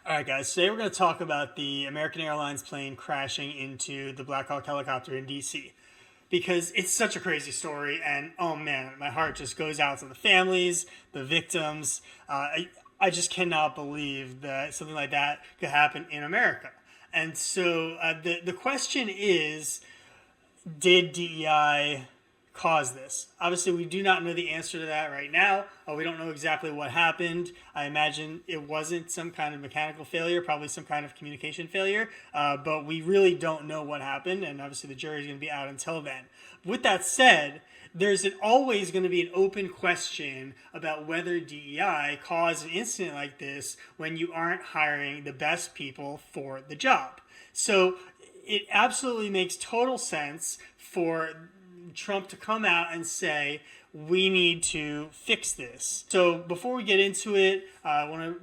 All right, guys. Today we're going to talk about the American Airlines plane crashing into the Black Hawk helicopter in DC because it's such a crazy story, and oh man, my heart just goes out to the families, the victims. I just cannot believe that something like that could happen in America. And so the question is, did DEI cause this? Obviously, we do not know the answer to that right now. We don't know exactly what happened. I imagine it wasn't some kind of mechanical failure, probably some kind of communication failure, but we really don't know what happened, and obviously the jury is going to be out until then. With that said, there's always going to be an open question about whether DEI caused an incident like this when you aren't hiring the best people for the job. So it absolutely makes total sense for Trump to come out and say, we need to fix this. So before we get into it, I want to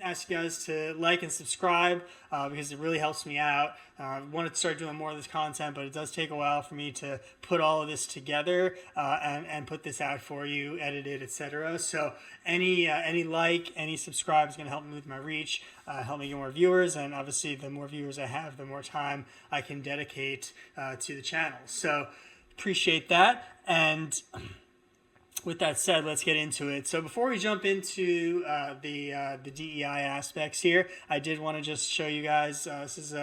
ask you guys to like and subscribe because it really helps me out. I want to start doing more of this content, but it does take a while for me to put all of this together and put this out for you, edit it, etc. So any like, any subscribe is going to help me with my reach, help me get more viewers, and obviously the more viewers I have, the more time I can dedicate to the channel. So appreciate that. And with that said, let's get into it. So before we jump into the DEI aspects here, I did want to just show you guys. This is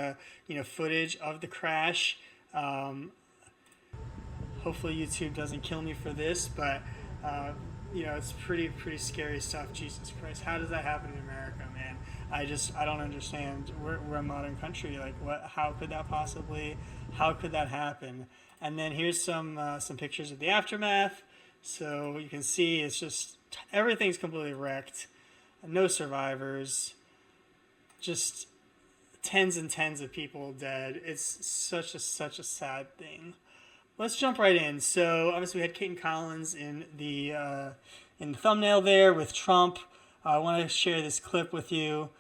footage of the crash. Hopefully YouTube doesn't kill me for this, but it's pretty scary stuff. Jesus Christ, how does that happen in America, man? I don't understand. We're a modern country. Like, what? How could that possibly? How could that happen? And then here's some pictures of the aftermath. So you can see it's just everything's completely wrecked. No survivors. Just tens and tens of people dead. It's such a sad thing. Let's jump right in. So obviously we had Kate and Collins in the thumbnail there with Trump. I want to share this clip with you.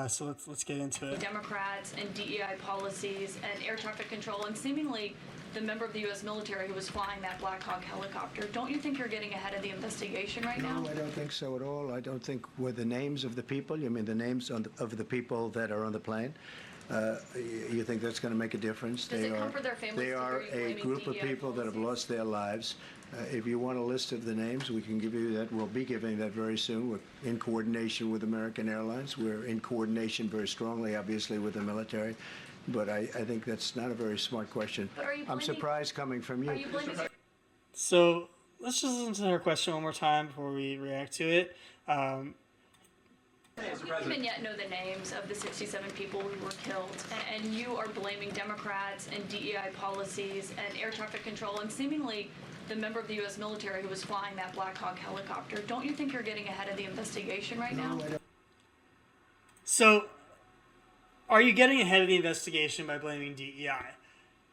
So let's get into it. Democrats and DEI policies and air traffic control and seemingly the member of the U.S. military who was flying that Black Hawk helicopter. Don't you think you're getting ahead of the investigation right now? No, I don't think so at all. I don't think with the names of the people, you mean the names of the people that are on the plane, you think that's going to make a difference? Does it comfort their families? They are a group of people that have lost their lives. If you want a list of the names, we can give you that. We'll be giving that very soon. We're in coordination with American Airlines. We're in coordination very strongly, obviously, with the military. But I think that's not a very smart question. I'm surprised coming from you. Are you blaming? So let's just listen to her question one more time before we react to it. We don't even yet know the names of the 67 people who were killed, and you are blaming Democrats and DEI policies and air traffic control and seemingly the member of the U.S. military who was flying that Black Hawk helicopter. Don't you think you're getting ahead of the investigation right now? So, are you getting ahead of the investigation by blaming DEI?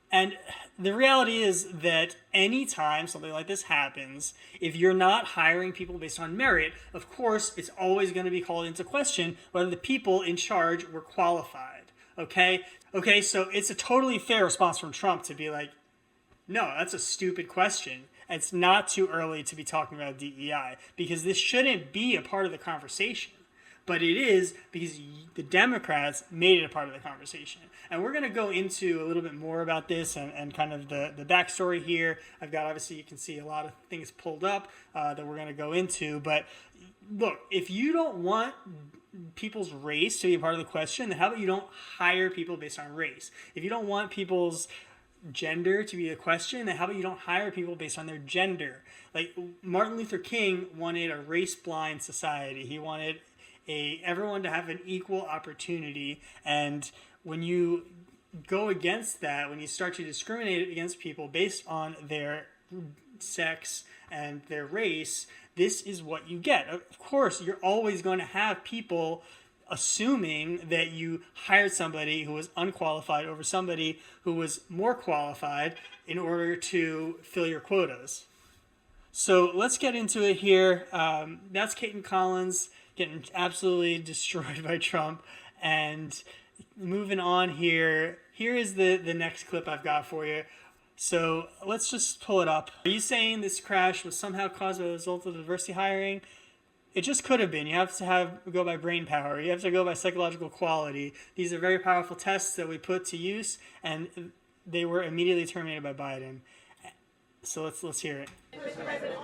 And the reality is that anytime something like this happens, if you're not hiring people based on merit, of course, it's always going to be called into question whether the people in charge were qualified. Okay, so it's a totally fair response from Trump to be like, no, that's a stupid question. It's not too early to be talking about DEI because this shouldn't be a part of the conversation. But it is because the Democrats made it a part of the conversation. And we're going to go into a little bit more about this and kind of the backstory here. I've got, obviously, you can see a lot of things pulled up that we're going to go into. But look, if you don't want people's race to be a part of the question, then how about you don't hire people based on race? If you don't want people's gender to be a question, then how about you don't hire people based on their gender? Like Martin Luther King wanted a race-blind society. He wanted everyone to have an equal opportunity, and when you go against that, when you start to discriminate against people based on their sex and their race, this is what you get. Of course, you're always going to have people assuming that you hired somebody who was unqualified over somebody who was more qualified in order to fill your quotas. So let's get into it here. That's Kate and Collins getting absolutely destroyed by Trump. And moving on here, here is the next clip I've got for you. So let's just pull it up. Are you saying this crash was somehow caused as a result of diversity hiring? It just could have been. You have to go by brain power. You have to go by psychological quality. These are very powerful tests that we put to use, and they were immediately terminated by Biden. So let's hear it. Mr. President,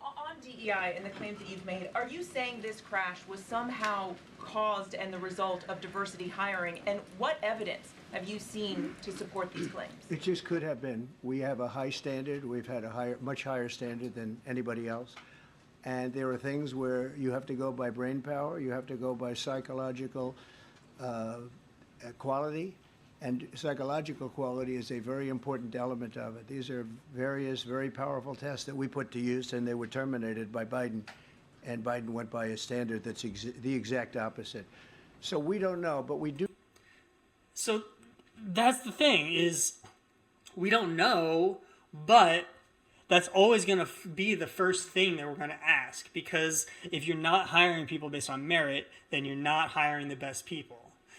on DEI and the claims that you've made, are you saying this crash was somehow caused and the result of diversity hiring? And what evidence have you seen to support these claims? It just could have been. We have a high standard. We've had a much higher standard than anybody else. And there are things where you have to go by brain power. You have to go by psychological quality. And psychological quality is a very important element of it. These are various very powerful tests that we put to use, and they were terminated by Biden. And Biden went by a standard that's the exact opposite. So we don't know, but we do. So that's the thing, is we don't know, but that's always going to be the first thing that we're going to ask. Because if you're not hiring people based on merit, then you're not hiring the best people.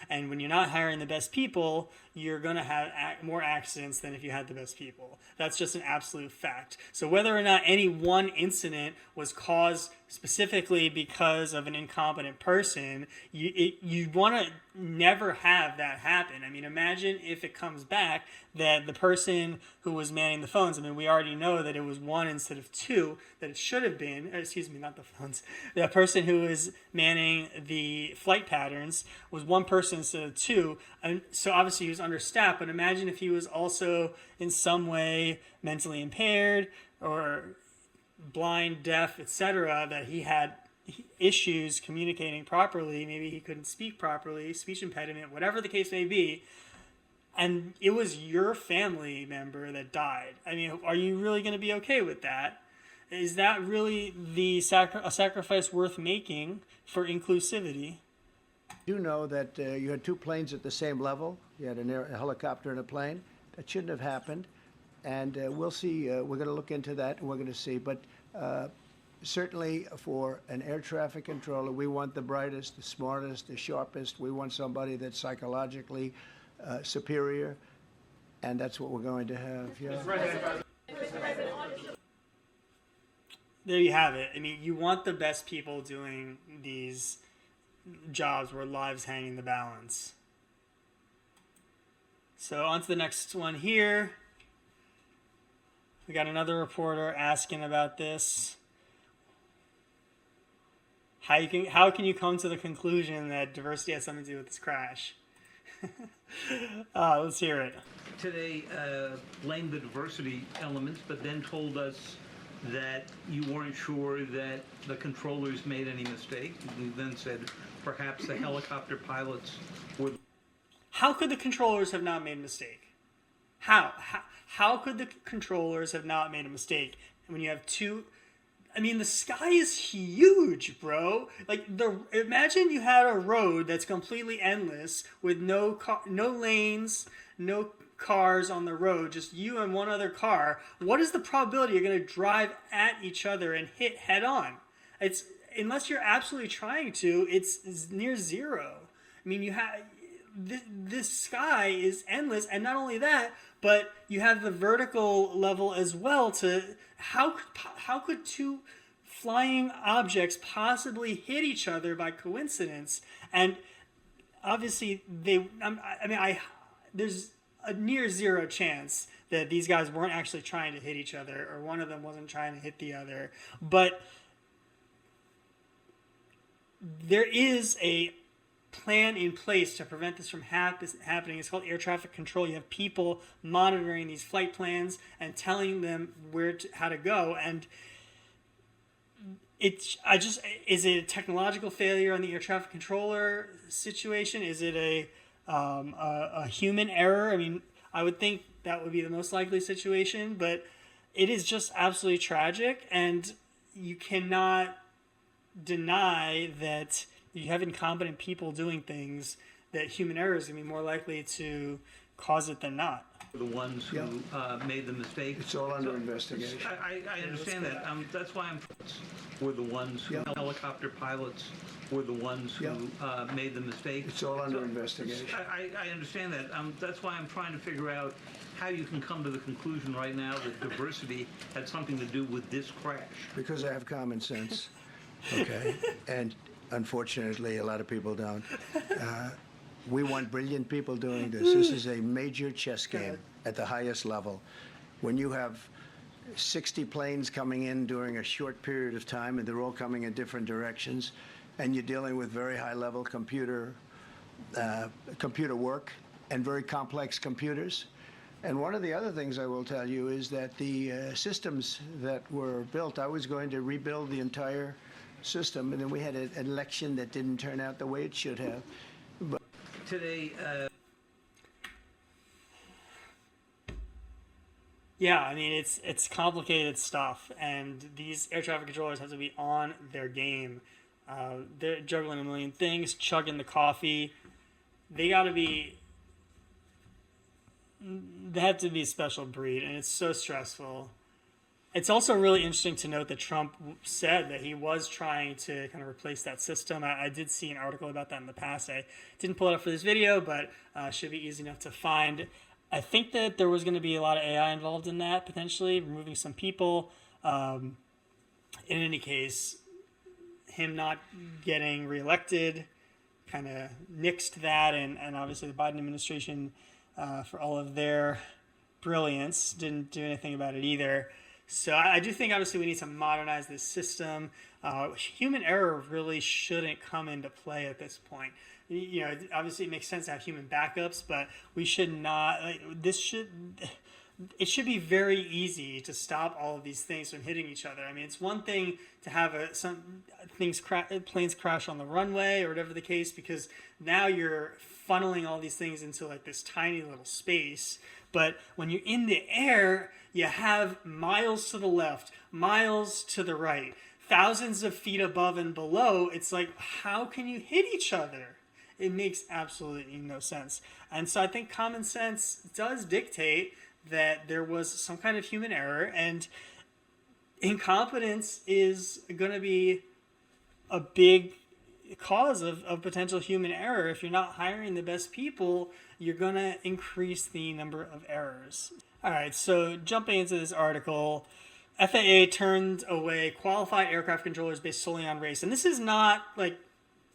And when you're not hiring the best people, you're going to have more accidents than if you had the best people. That's just an absolute fact. So whether or not any one incident was caused specifically because of an incompetent person, you want to never have that happen. I mean, imagine if it comes back that the person who was manning the phones, I mean, we already know that it was one instead of two that it should have been, excuse me, not the phones, the person who was manning the flight patterns was one person instead of two. And so obviously he was understaffed, but imagine if he was also in some way mentally impaired or blind, deaf, etc., that he had issues communicating properly, maybe he couldn't speak properly, speech impediment, whatever the case may be, and it was your family member that died. I mean, are you really going to be okay with that? Is that really a sacrifice worth making for inclusivity? You know that you had two planes at the same level. You had a helicopter and a plane. That shouldn't have happened. And we'll see. We're going to look into that, and we're going to see. But certainly for an air traffic controller, we want the brightest, the smartest, the sharpest. We want somebody that's psychologically superior, and that's what we're going to have. Yeah. There you have it. I mean, you want the best people doing these jobs where lives hang in the balance. So on to the next one here. We got another reporter asking about this. How can you come to the conclusion that diversity has something to do with this crash? Let's hear it. Today blamed the diversity elements, but then told us that you weren't sure that the controllers made any mistake. You then said perhaps the helicopter pilots were. How could the controllers have not made a mistake? How could the controllers have not made a mistake when you have two? I mean, the sky is huge, bro. Like, imagine you had a road that's completely endless with no lanes, no cars on the road, just you and one other car. What is the probability you're going to drive at each other and hit head on? It's, unless you're absolutely trying to, it's near zero. I mean, you have this sky is endless, and not only that, but you have the vertical level as well. To how could two flying objects possibly hit each other by coincidence? And obviously there's a near zero chance that these guys weren't actually trying to hit each other, or one of them wasn't trying to hit the other. But there is a plan in place to prevent this from happening. It's called air traffic control. You have people monitoring these flight plans and telling them how to go. And is it a technological failure on the air traffic controller situation? Is it a human error? I mean, I would think that would be the most likely situation, but it is just absolutely tragic, and you cannot deny that you have incompetent people doing things, that human error is going to be more likely to cause it than not. The ones who made the mistake. It's all under investigation. I understand that. That's why were the ones who helicopter pilots were the ones who made the mistake. It's all under investigation. I understand that. That's why I'm trying to figure out how you can come to the conclusion right now that diversity had something to do with this crash. Because I have common sense. Okay, and unfortunately, a lot of people don't. We want brilliant people doing this. This is a major chess game at the highest level. When you have 60 planes coming in during a short period of time, and they're all coming in different directions, and you're dealing with very high-level computer work and very complex computers. And one of the other things I will tell you is that the systems that were built, I was going to rebuild the entire system, and then we had an election that didn't turn out the way it should have. Today, yeah, I mean, it's complicated stuff, and these air traffic controllers have to be on their game. They're juggling a million things, chugging the coffee. They have to be a special breed, and it's so stressful. It's also really interesting to note that Trump said that he was trying to kind of replace that system. I did see an article about that in the past. I didn't pull it up for this video, but should be easy enough to find. I think that there was going to be a lot of AI involved in that, potentially, removing some people. In any case, him not getting reelected kind of nixed that, and obviously the Biden administration, for all of their brilliance, didn't do anything about it either. So I do think, obviously, we need to modernize this system. Human error really shouldn't come into play at this point. You know, obviously, it makes sense to have human backups, but we should not. It should be very easy to stop all of these things from hitting each other. I mean, it's one thing to have planes crash on the runway or whatever the case, because now you're funneling all these things into like this tiny little space. But when you're in the air, you have miles to the left, miles to the right, thousands of feet above and below. It's like, how can you hit each other? It makes absolutely no sense. And so I think common sense does dictate that there was some kind of human error, and incompetence is going to be a big cause of potential human error. If you're not hiring the best people, you're going to increase the number of errors. All right, so jumping into this article, FAA turned away qualified aircraft controllers based solely on race. And this is not like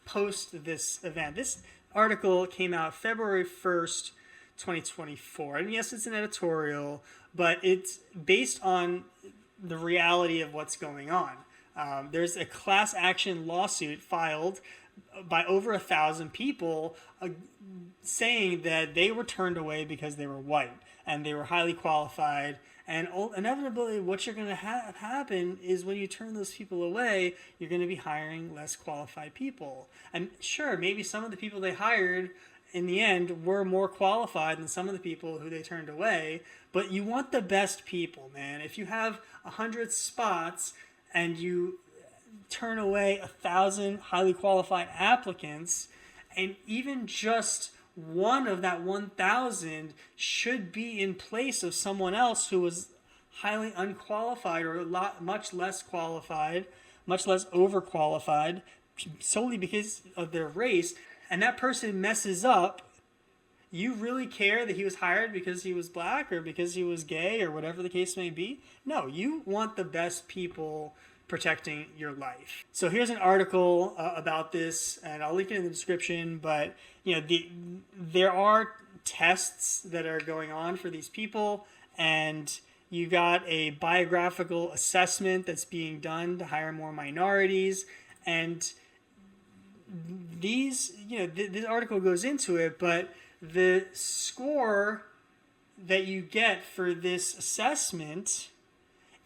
post this event. This article came out February 1st, 2024. And yes, it's an editorial, but it's based on the reality of what's going on. There's a class action lawsuit filed by over 1,000 people saying that they were turned away because they were white and they were highly qualified. And inevitably, what you're going to have happen is when you turn those people away, you're going to be hiring less qualified people. And sure, maybe some of the people they hired in the end were more qualified than some of the people who they turned away, but you want the best people, man. If you have 100 spots and you turn away 1,000 highly qualified applicants, and even just one of that 1,000 should be in place of someone else who was highly unqualified or much less qualified, much less overqualified, solely because of their race, and that person messes up, you really care that he was hired because he was black or because he was gay or whatever the case may be? No, you want the best people protecting your life. So here's an article about this, and I'll link it in the description, but you know, there are tests that are going on for these people, and you got a biographical assessment that's being done to hire more minorities, and these, you know, this article goes into it, but the score that you get for this assessment,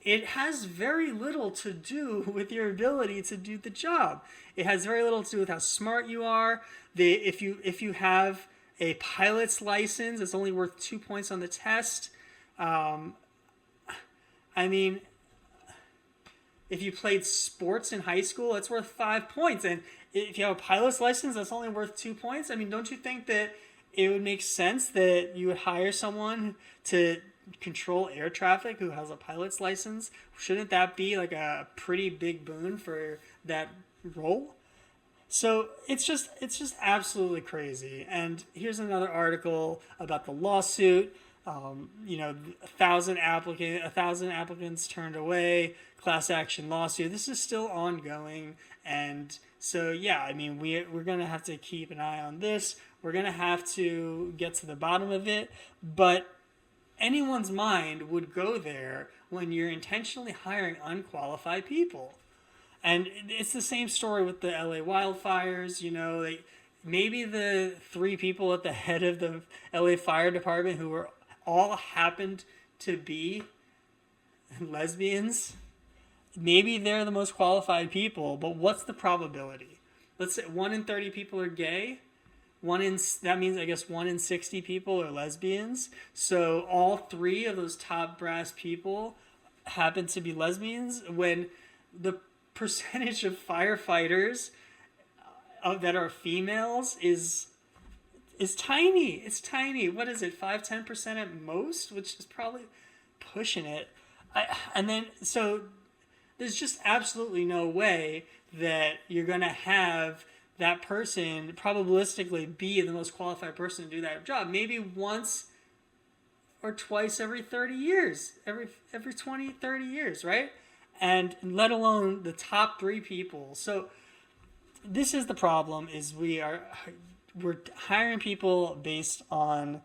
it has very little to do with your ability to do the job. It has very little to do with how smart you are. If you have a pilot's license, it's only worth 2 points on the test. I mean, if you played sports in high school, it's worth 5 points. And if you have a pilot's license, that's only worth 2 points. I mean, don't you think that it would make sense that you would hire someone to control air traffic who has a pilot's license? Shouldn't that be like a pretty big boon for that role? So it's just absolutely crazy. And here's another article about the lawsuit. a thousand applicants turned away, class action lawsuit. This is still ongoing, and so yeah, I mean we're gonna have to keep an eye on this. We're gonna have to get to the bottom of it, but anyone's mind would go there when you're intentionally hiring unqualified people. And it's the same story with the LA wildfires. Maybe the 3 people at the head of the LA fire department who were all happened to be lesbians, maybe they're the most qualified people, but what's the probability? Let's say 1 in 30 people are gay. That means I guess 1 in 60 people are lesbians. So all 3 of those top brass people happen to be lesbians, when the percentage of firefighters that are females is tiny. It's tiny. What is it? 5-10% at most, which is probably pushing it. So there's just absolutely no way that you're going to have that person probabilistically be the most qualified person to do that job. Maybe once or twice every 30 years, every 20, 30 years, right? And let alone the top 3 people. So this is the problem, is we're hiring people based on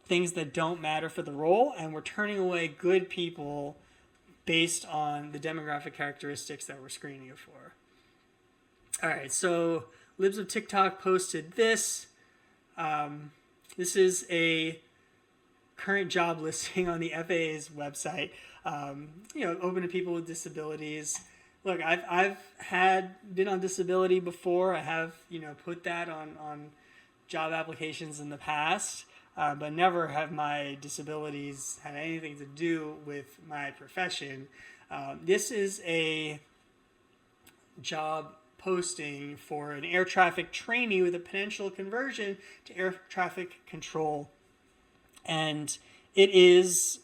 things that don't matter for the role, and we're turning away good people based on the demographic characteristics that we're screening it for. All right, so Libs of TikTok posted this. This is a current job listing on the FAA's website. Open to people with disabilities. Look, I've been on disability before. I have put that on job applications in the past, but never have my disabilities had anything to do with my profession. This is a job posting for an air traffic trainee with a potential conversion to air traffic control, and it is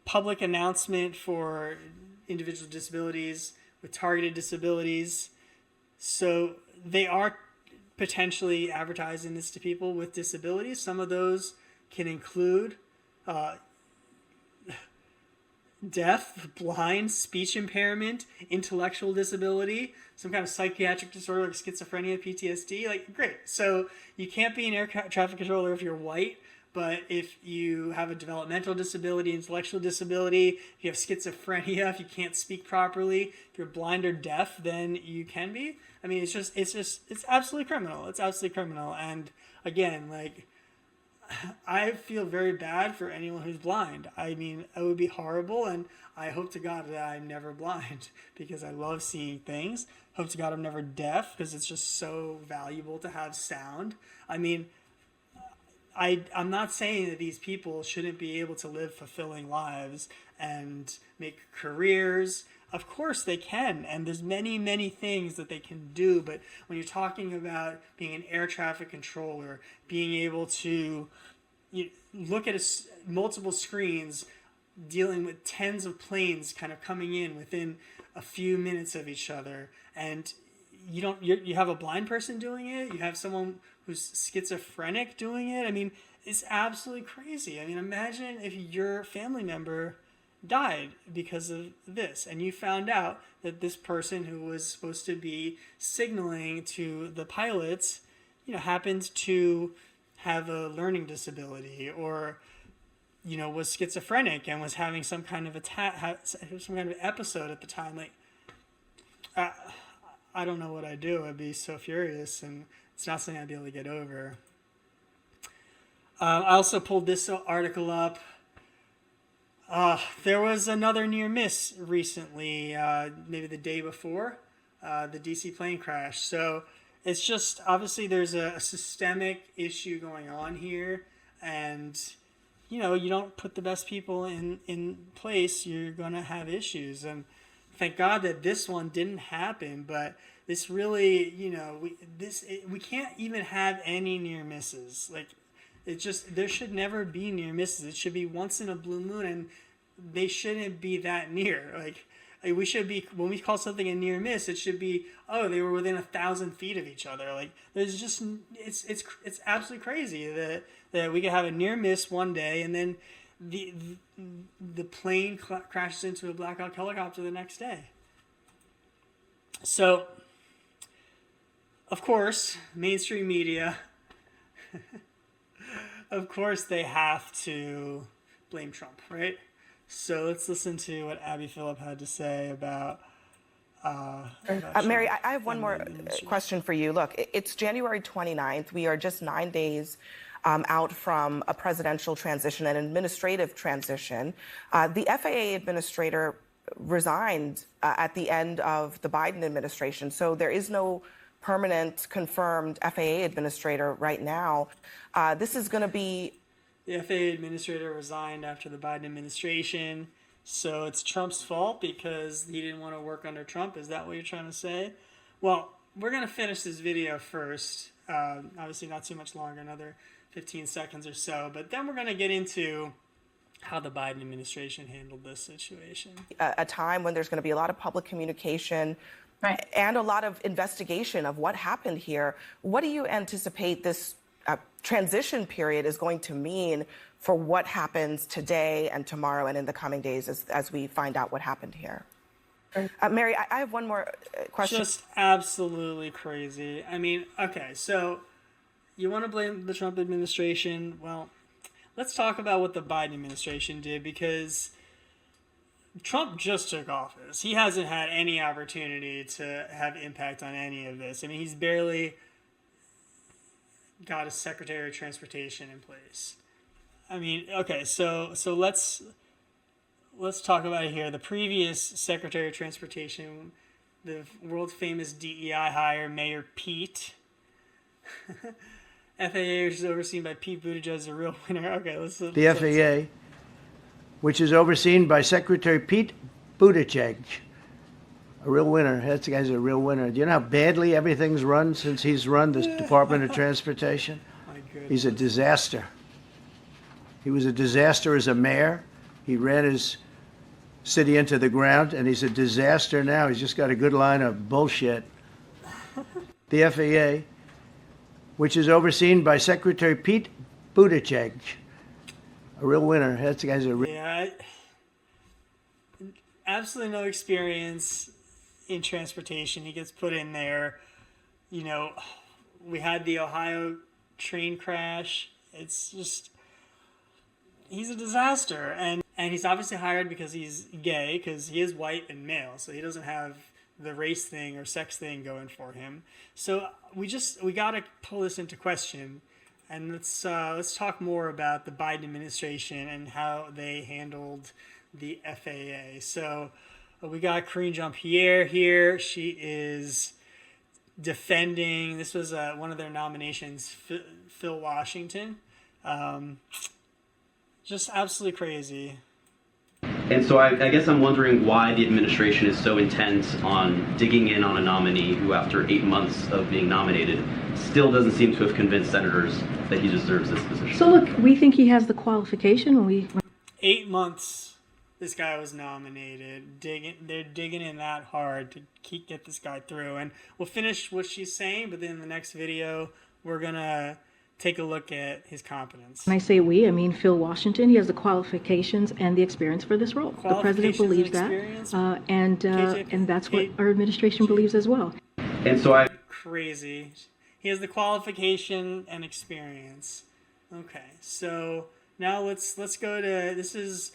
public announcement for individuals with disabilities, with targeted disabilities. So they are potentially advertising this to people with disabilities. Some of those can include deaf, blind, speech impairment, intellectual disability, some kind of psychiatric disorder like schizophrenia, PTSD. Like, great. So you can't be an air traffic controller if you're white, but if you have a developmental disability, intellectual disability, if you have schizophrenia, if you can't speak properly, if you're blind or deaf, then you can be. I mean, it's absolutely criminal. It's absolutely criminal. And again, like, I feel very bad for anyone who's blind. I mean, it would be horrible, and I hope to God that I'm never blind because I love seeing things. Hope to God I'm never deaf because it's just so valuable to have sound. I mean, I'm not saying that these people shouldn't be able to live fulfilling lives and make careers. Of course they can, and there's many, many things that they can do, but when you're talking about being an air traffic controller, being able to look at multiple screens, dealing with tens of planes kind of coming in within a few minutes of each other, and you have a blind person doing it, you have someone who's schizophrenic doing it. I mean, it's absolutely crazy. I mean, imagine if your family member died because of this, and you found out that this person who was supposed to be signaling to the pilots, happened to have a learning disability, or was schizophrenic and was having some kind of some kind of episode at the time. Like, I don't know what I'd do. I'd be so furious, and it's not something I'd be able to get over. I also pulled this article up. There was another near miss recently, maybe the day before, the DC plane crash. So it's just, obviously there's a systemic issue going on here, and you don't put the best people in place, you're going to have issues. And thank God that this one didn't happen, but this really, we can't even have any near misses. Like, there should never be near misses. It should be once in a blue moon, and they shouldn't be that near. Like, We should be, when we call something a near miss, it should be, oh, they were within 1,000 feet of each other. Like, there's just, it's absolutely crazy that we could have a near miss one day and then the plane crashes into a Black Hawk helicopter the next day. So, of course, mainstream media, of course, they have to blame Trump, right? So let's listen to what Abby Phillip had to say about Mary, I have one more question for you. Look, it's January 29th. We are just 9 days out from a presidential transition, an administrative transition. The FAA administrator resigned at the end of the Biden administration, so there is no permanent confirmed FAA administrator right now. This is going to be... The FAA administrator resigned after the Biden administration, so it's Trump's fault because he didn't want to work under Trump. Is that what you're trying to say? Well, we're going to finish this video first. Obviously not too much longer, another 15 seconds or so, but then we're going to get into how the Biden administration handled this situation. A time when there's going to be a lot of public communication, Right. and a lot of investigation of what happened here. What do you anticipate this transition period is going to mean for what happens today and tomorrow and in the coming days as we find out what happened here? Mary, I have one more question. Just absolutely crazy. I mean, okay, so you want to blame the Trump administration? Well, let's talk about what the Biden administration did, because Trump just took office. He hasn't had any opportunity to have impact on any of this. I mean, he's barely got a Secretary of Transportation in place. I mean, okay, so let's talk about it here. The previous Secretary of Transportation, the world famous DEI hire, Mayor Pete. FAA, which is overseen by Pete Buttigieg, is a real winner. Okay, let's. The FAA, which is overseen by Secretary Pete Buttigieg, a real winner. That guy's a real winner. Do you know how badly everything's run since he's run the Department of Transportation? My goodness. He's a disaster. He was a disaster as a mayor. He ran his city into the ground, and he's a disaster now. He's just got a good line of bullshit. The FAA, which is overseen by Secretary Pete Buttigieg, a real winner. That guy's a real... Yeah, absolutely no experience in transportation. He gets put in there. You know, we had the Ohio train crash. It's just, he's a disaster. And he's obviously hired because he's gay, because he is white and male. So he doesn't have the race thing or sex thing going for him. So we got to pull this into question. And let's talk more about the Biden administration and how they handled the FAA. So we got Karine Jean-Pierre here. She is defending. This was one of their nominations, Phil Washington. Just absolutely crazy. And so I guess I'm wondering why the administration is so intent on digging in on a nominee who, after 8 months of being nominated, still doesn't seem to have convinced senators that he deserves this position. So look, we think he has the qualification. 8 months this guy was nominated. They're digging in that hard to get this guy through. And we'll finish what she's saying, but then in the next video, we're going to take a look at his competence. When I say we, I mean Phil Washington. He has the qualifications and the experience for this role. The president believes that, and that's what our administration believes as well. And so Crazy. He has the qualification and experience. Okay, so now let's go to, this is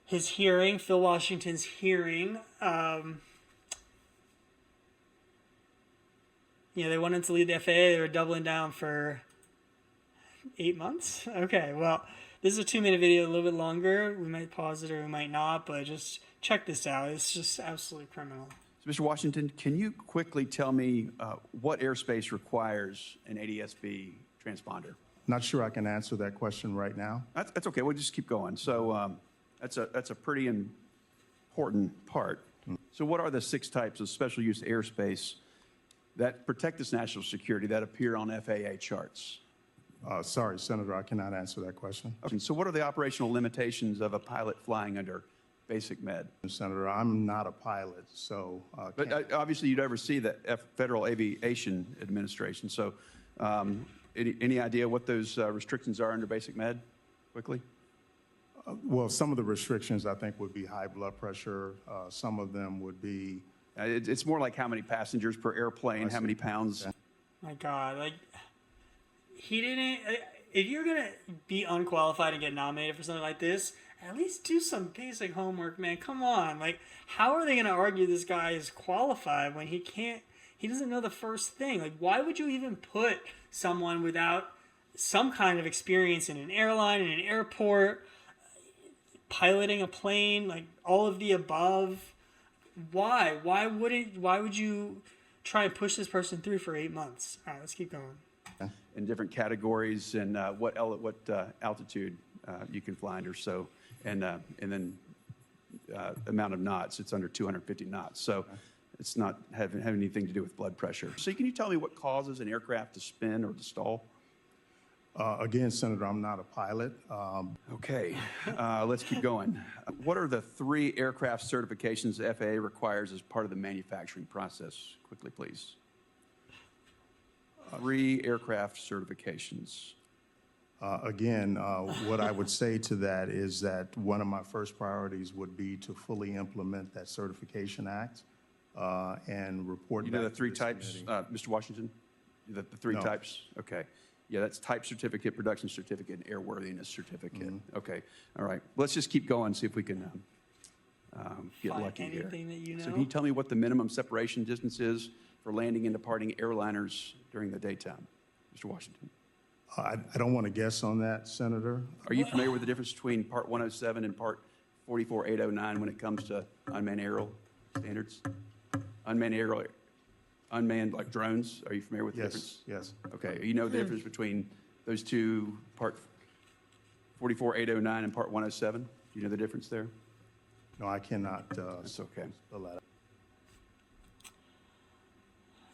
his hearing, Phil Washington's hearing. They wanted to lead the FAA. They were doubling down for 8 months. Okay, well, this is a 2-minute video, a little bit longer. We might pause it or we might not, but just check this out. It's just absolutely criminal. So, Mr. Washington, can you quickly tell me what airspace requires an ADS-B transponder? Not sure I can answer that question right now. That's okay. We'll just keep going. So that's a pretty important part. So what are the 6 types of special use airspace that protect this national security that appear on FAA charts? Sorry, Senator, I cannot answer that question. Okay. So what are the operational limitations of a pilot flying under basic med. Senator, I'm not a pilot, so. But obviously you'd oversee the Federal Aviation Administration. So any idea what those restrictions are under basic med, quickly? Well, some of the restrictions I think would be high blood pressure. Some of them would be. It's more like how many passengers per airplane, how many pounds. My God, like, he didn't. If you're gonna be unqualified and get nominated for something like this, at least do some basic homework, man. Come on, like, how are they gonna argue this guy is qualified when he can't? He doesn't know the first thing. Like, why would you even put someone without some kind of experience in an airline, in an airport, piloting a plane, like all of the above? Why? Why would you try and push this person through for 8 months? All right, let's keep going. In different categories and what altitude you can fly under. So and then amount of knots. It's under 250 knots. So it's not have anything to do with blood pressure. So can you tell me what causes an aircraft to spin or to stall? Again, Senator, I'm not a pilot. Okay, let's keep going. What are the 3 aircraft certifications the FAA requires as part of the manufacturing process? Quickly, please. 3 aircraft certifications. Again, what I would say to that is that one of my first priorities would be to fully implement that Certification Act and report. You know back the 3 to this types, committee. Mr. Washington? The 3 No. types? Okay. Yeah, that's type certificate, production certificate, and airworthiness certificate. Okay. All right. Let's just keep going, see if we can get Find lucky here. anything that you know? So can you tell me what the minimum separation distance is for landing and departing airliners during the daytime? Mr. Washington. I don't want to guess on that, Senator. Are you familiar with the difference between Part 107 and Part 44809 when it comes to unmanned aerial standards? Unmanned like drones. Are you familiar with the difference? Yes. Okay. You know the difference between those two, Part 44809 and Part 107? Do you know the difference there? No, I cannot. That's okay. Spell that out.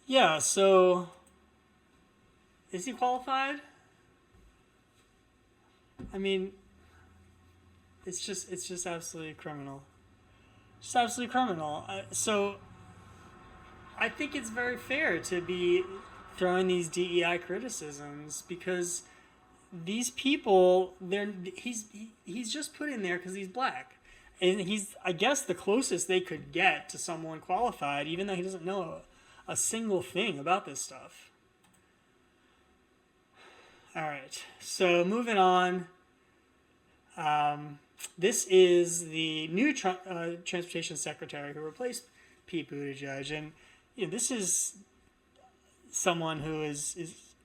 Yeah, so is he qualified? I mean, it's just absolutely criminal. Just absolutely criminal. So I think it's very fair to be throwing these DEI criticisms because these people, he's just put in there because he's black. And he's, I guess, the closest they could get to someone qualified, even though he doesn't know a single thing about this stuff. All right, so moving on. This is the new transportation secretary who replaced Pete Buttigieg, and this is someone who is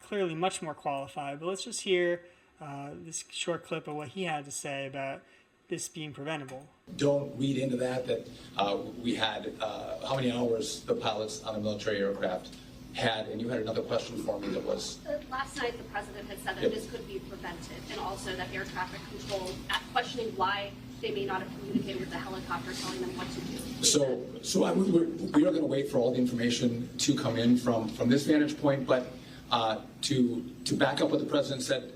clearly much more qualified. But let's just hear this short clip of what he had to say about this being preventable. Don't read into that we had how many hours the pilots on a military aircraft had, and you had another question for me that was... Last night the president had said that this could be prevented, and also that air traffic control, questioning why they may not have communicated with the helicopter telling them what to do. So we are going to wait for all the information to come in from this vantage point, but to back up what the president said,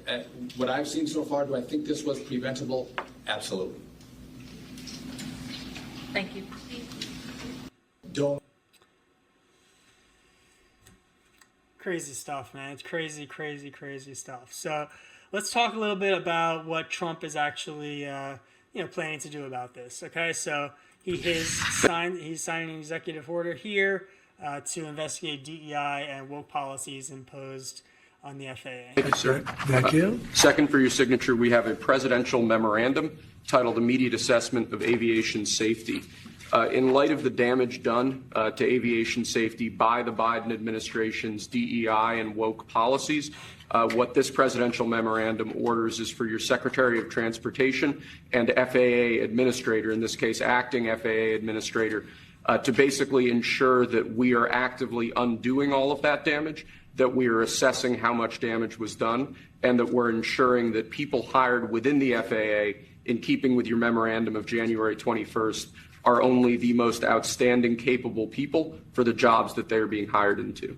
what I've seen so far, do I think this was preventable? Absolutely. Thank you. Don't. Crazy stuff, man. It's crazy, crazy, crazy stuff. So let's talk a little bit about what Trump is actually planning to do about this. Okay, so he's signing an executive order here to investigate DEI and woke policies imposed on the FAA. Thank you, sir. Thank you. Second, for your signature, we have a presidential memorandum titled Immediate Assessment of Aviation Safety. In light of the damage done to aviation safety by the Biden administration's DEI and woke policies, what this presidential memorandum orders is for your Secretary of Transportation and FAA administrator, in this case acting FAA administrator, to basically ensure that we are actively undoing all of that damage, that we are assessing how much damage was done, and that we're ensuring that people hired within the FAA, in keeping with your memorandum of January 21st, are only the most outstanding, capable people for the jobs that they're being hired into.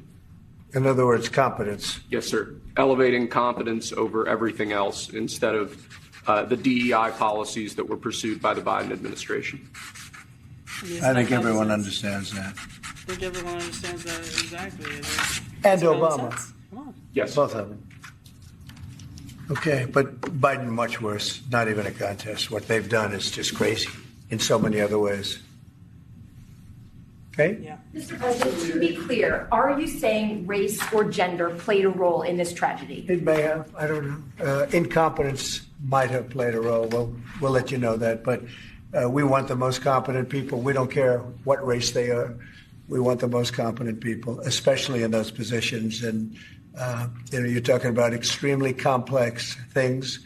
In other words, competence. Yes, sir. Elevating competence over everything else instead of the DEI policies that were pursued by the Biden administration. I think everyone understands that. I think everyone understands that exactly. And Obama. Come on. Yes. Both of them. Okay, but Biden much worse. Not even a contest. What they've done is just crazy in so many other ways. Okay? Yeah. Mr. President, to be clear, are you saying race or gender played a role in this tragedy? It may have. I don't know. Incompetence might have played a role. We'll let you know that. But we want the most competent people. We don't care what race they are. We want the most competent people, especially in those positions. And you're talking about extremely complex things.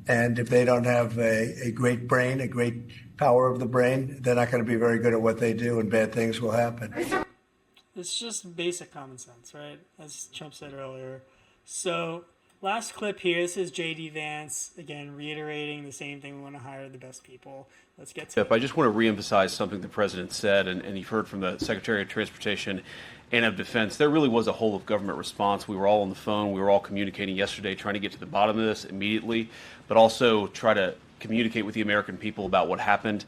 And if they don't have a great brain, a great power of the brain, they're not going to be very good at what they do, and bad things will happen. It's just basic common sense, right? As Trump said earlier. So, last clip here. This is J.D. Vance, again, reiterating the same thing. We want to hire the best people. Let's get to it. I just want to reemphasize something the president said, and you've heard from the Secretary of Transportation and of Defense. There really was a whole of government response. We were all on the phone. We were all communicating yesterday, trying to get to the bottom of this immediately, but also try to communicate with the American people about what happened.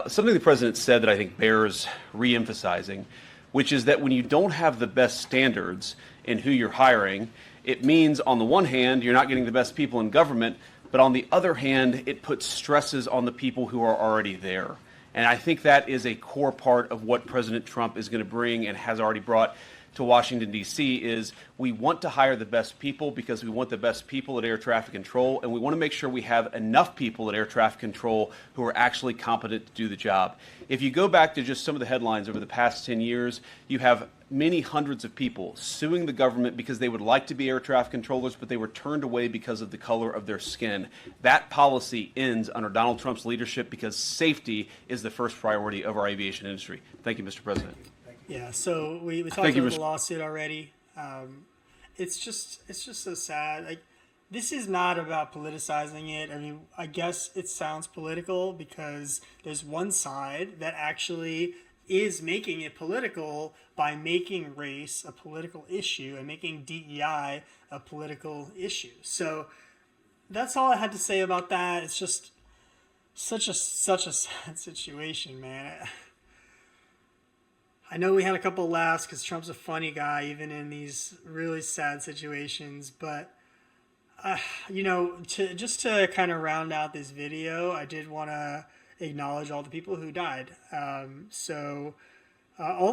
Something the president said that I think bears reemphasizing, which is that when you don't have the best standards in who you're hiring, it means on the one hand, you're not getting the best people in government, but on the other hand, it puts stresses on the people who are already there. And I think that is a core part of what President Trump is going to bring and has already brought to Washington, D.C. is we want to hire the best people because we want the best people at air traffic control, and we want to make sure we have enough people at air traffic control who are actually competent to do the job. If you go back to just some of the headlines over the past 10 years, you have many hundreds of people suing the government because they would like to be air traffic controllers, but they were turned away because of the color of their skin. That policy ends under Donald Trump's leadership because safety is the first priority of our aviation industry. Thank you, Mr. President. Yeah, so we talked about the lawsuit already. It's just so sad. Like, this is not about politicizing it. I mean, I guess it sounds political because there's one side that actually is making it political by making race a political issue and making DEI a political issue. So that's all I had to say about that. It's just such a sad situation, man. I know we had a couple laughs because Trump's a funny guy, even in these really sad situations. But, to kind of round out this video, I did want to acknowledge all the people who died. All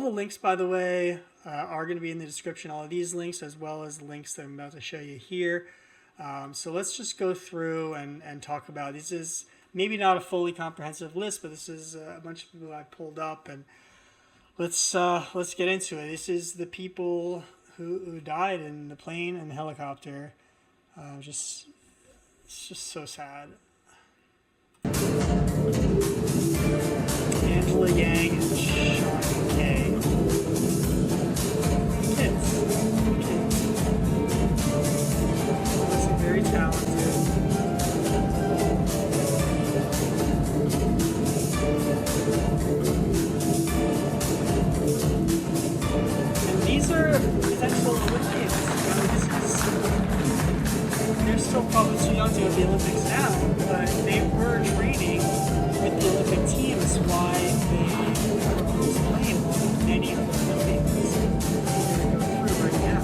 the links, by the way, are going to be in the description. All of these links, as well as the links that I'm about to show you here. So let's just go through and talk about. This is maybe not a fully comprehensive list, but this is a bunch of people I pulled up, and let's get into it. This is the people who died in the plane and the helicopter. It's just so sad. Angela Yang and Sean Kay. Kids. Listen, very talented. And these are potential Olympians. They're still probably too young to go to the Olympics now, but they were training with the Olympic team. Is why they was playing on many of the Olympics. We're going to go through right now.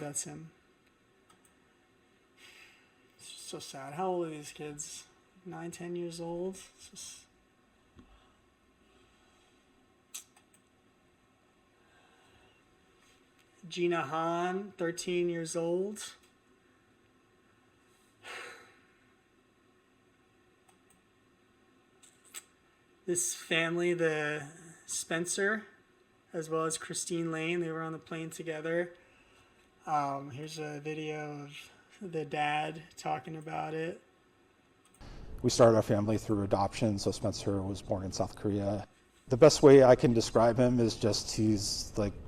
That's him. It's just so sad. How old are these kids? 9, 10 years old? It's just... Gina Han, 13 years old. This family, the Spencer, as well as Christine Lane, they were on the plane together. Here's a video of the dad talking about it. We started our family through adoption, so Spencer was born in South Korea. The best way I can describe him is just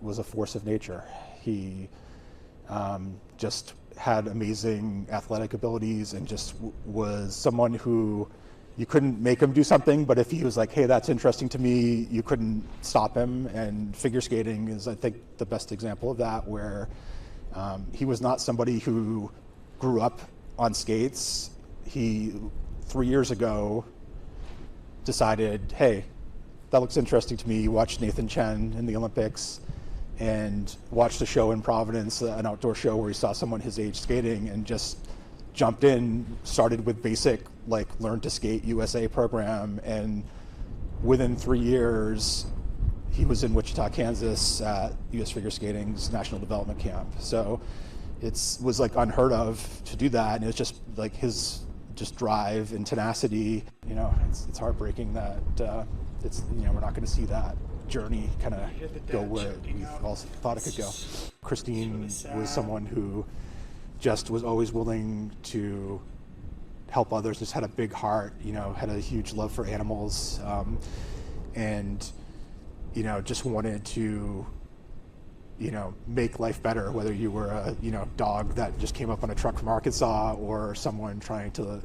was a force of nature. He just had amazing athletic abilities and just was someone who you couldn't make him do something, but if he was like, hey, that's interesting to me, you couldn't stop him. And figure skating is, I think, the best example of that, where he was not somebody who grew up on skates. He, 3 years ago, decided, hey, that looks interesting to me. He watched Nathan Chen in the Olympics and watched a show in Providence, an outdoor show where he saw someone his age skating, and just jumped in, started with basic, Learn to Skate USA program, and within 3 years, he was in Wichita, Kansas at U.S. Figure Skating's National Development Camp. So it was unheard of to do that, and it's just his drive and tenacity. It's heartbreaking that we're not going to see that journey kind of go where we all thought it could go. Christine was someone who just was always willing to help others, just had a big heart, had a huge love for animals, and just wanted to make life better, whether you were a dog that just came up on a truck from Arkansas, or someone trying to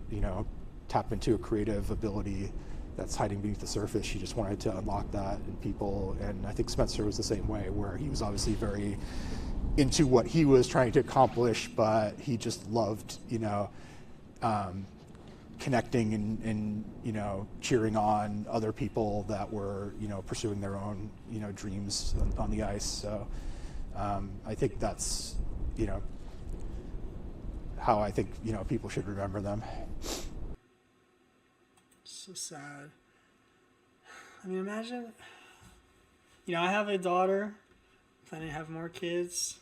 tap into a creative ability that's hiding beneath the surface. She just wanted to unlock that in people, and I think Spencer was the same way, where he was obviously very into what he was trying to accomplish, but he just loved connecting and cheering on other people that were pursuing their own dreams on the ice. So I think that's how I think people should remember them. So sad. I mean, imagine, I have a daughter, planning to have more kids.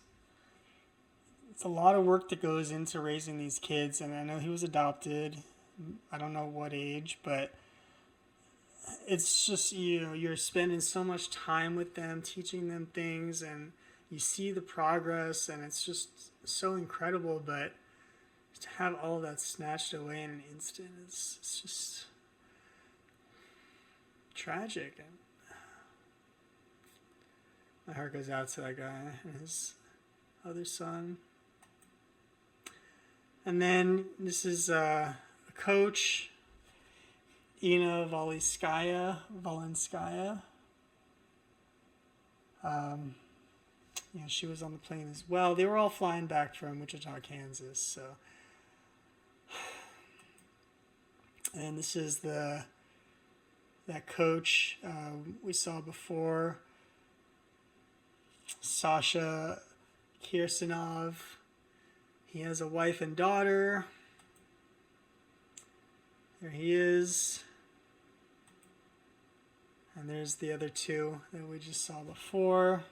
It's a lot of work that goes into raising these kids, and I know he was adopted. I don't know what age, but it's just, you're spending so much time with them, teaching them things, and you see the progress, and it's just so incredible, but to have all of that snatched away in an instant, it's just tragic. And my heart goes out to that guy and his other son. And then this is coach, Ina Valenskaya. She was on the plane as well. They were all flying back from Wichita, Kansas. So, and this is that coach we saw before, Sasha Kirsanov. He has a wife and daughter. There he is. And there's the other two that we just saw before.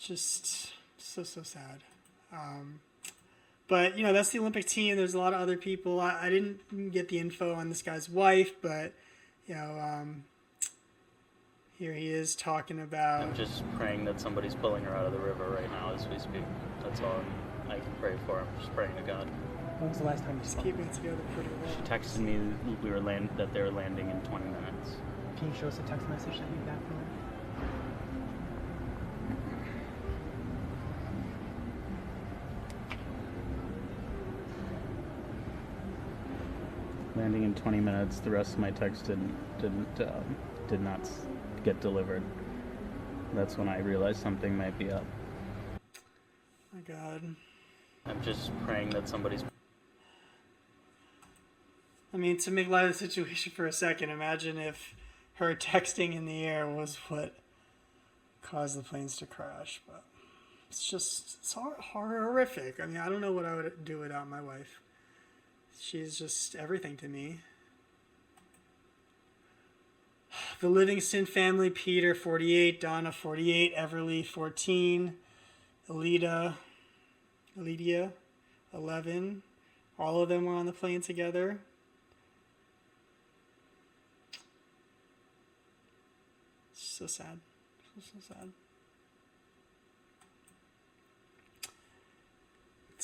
Just so sad. But, that's the Olympic team. There's a lot of other people. I didn't get the info on this guy's wife, but, here he is talking about... I'm just praying that somebody's pulling her out of the river right now as we speak. That's all I can pray for. I'm just praying to God. When was the last time you just keeping it together pretty well? She texted me that they were landing in 20 minutes. Can you show us a text message that you got from her? Landing in 20 minutes. The rest of my text did not get delivered. That's when I realized something might be up. My God. I'm just praying that somebody's... I mean, to make light of the situation for a second, imagine if her texting in the air was what caused the planes to crash. But it's horrific. I mean, I don't know what I would do without my wife. She's just everything to me. The Livingston family: Peter, 48, Donna, 48, Everly, 14, Lydia, 11. All of them were on the plane together. So sad. So sad.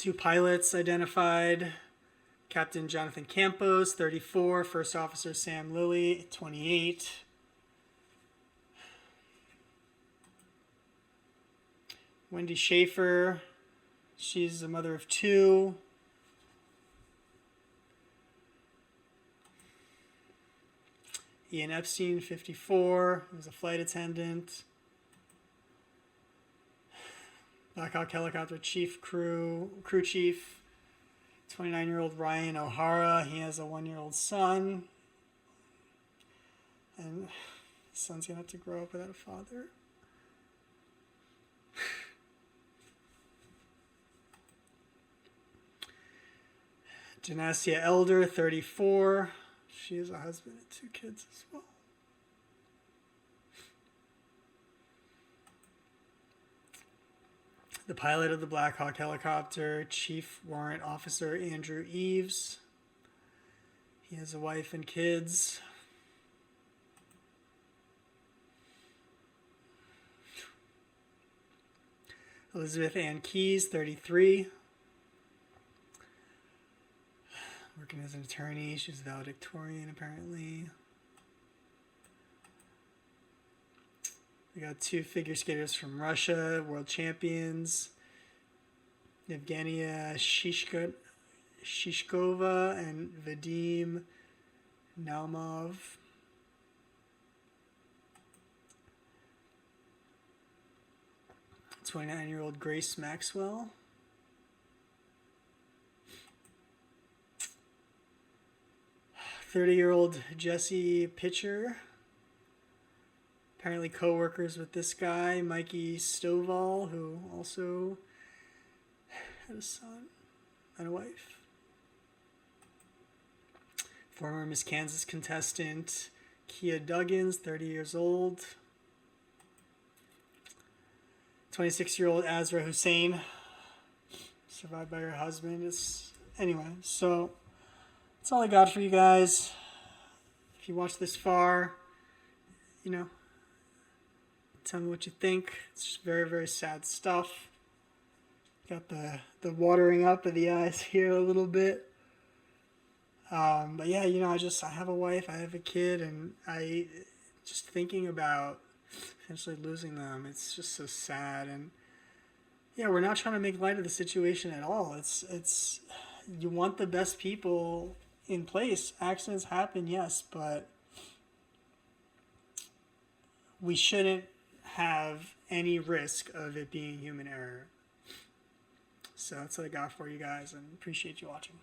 2 pilots identified. Captain Jonathan Campos, 34. First Officer Sam Lilly, 28. Wendy Schaefer, she's the mother of 2. Ian Epstein, 54. He was a flight attendant. Blackhawk helicopter crew chief, 29-year-old Ryan O'Hara. He has a 1-year-old son. And his son's going to have to grow up without a father. Genasia Elder, 34. She has a husband and 2 kids as well. The pilot of the Blackhawk helicopter, Chief Warrant Officer Andrew Eves. He has a wife and kids. Elizabeth Ann Keyes, 33. Working as an attorney. She's valedictorian, apparently. We got 2 figure skaters from Russia, world champions. Evgenia Shishkova and Vadim Naumov. A 29-year-old Grace Maxwell. A 30-year-old Jesse Pitcher. Apparently co-workers with this guy, Mikey Stovall, who also had a son and a wife. Former Miss Kansas contestant Kia Duggins, 30 years old. 26-year-old Azra Hussein, survived by her husband. Anyway, so that's all I got for you guys. If you watched this far, you know, tell me what you think. It's just very, very sad stuff. Got the watering up of the eyes here a little bit. But yeah, you know, I have a wife, I have a kid, and I just thinking about potentially losing them. It's just so sad. And yeah, we're not trying to make light of the situation at all. It's you want the best people in place. Accidents happen, yes, but we shouldn't have any risk of it being human error. So that's what I got for you guys, and appreciate you watching.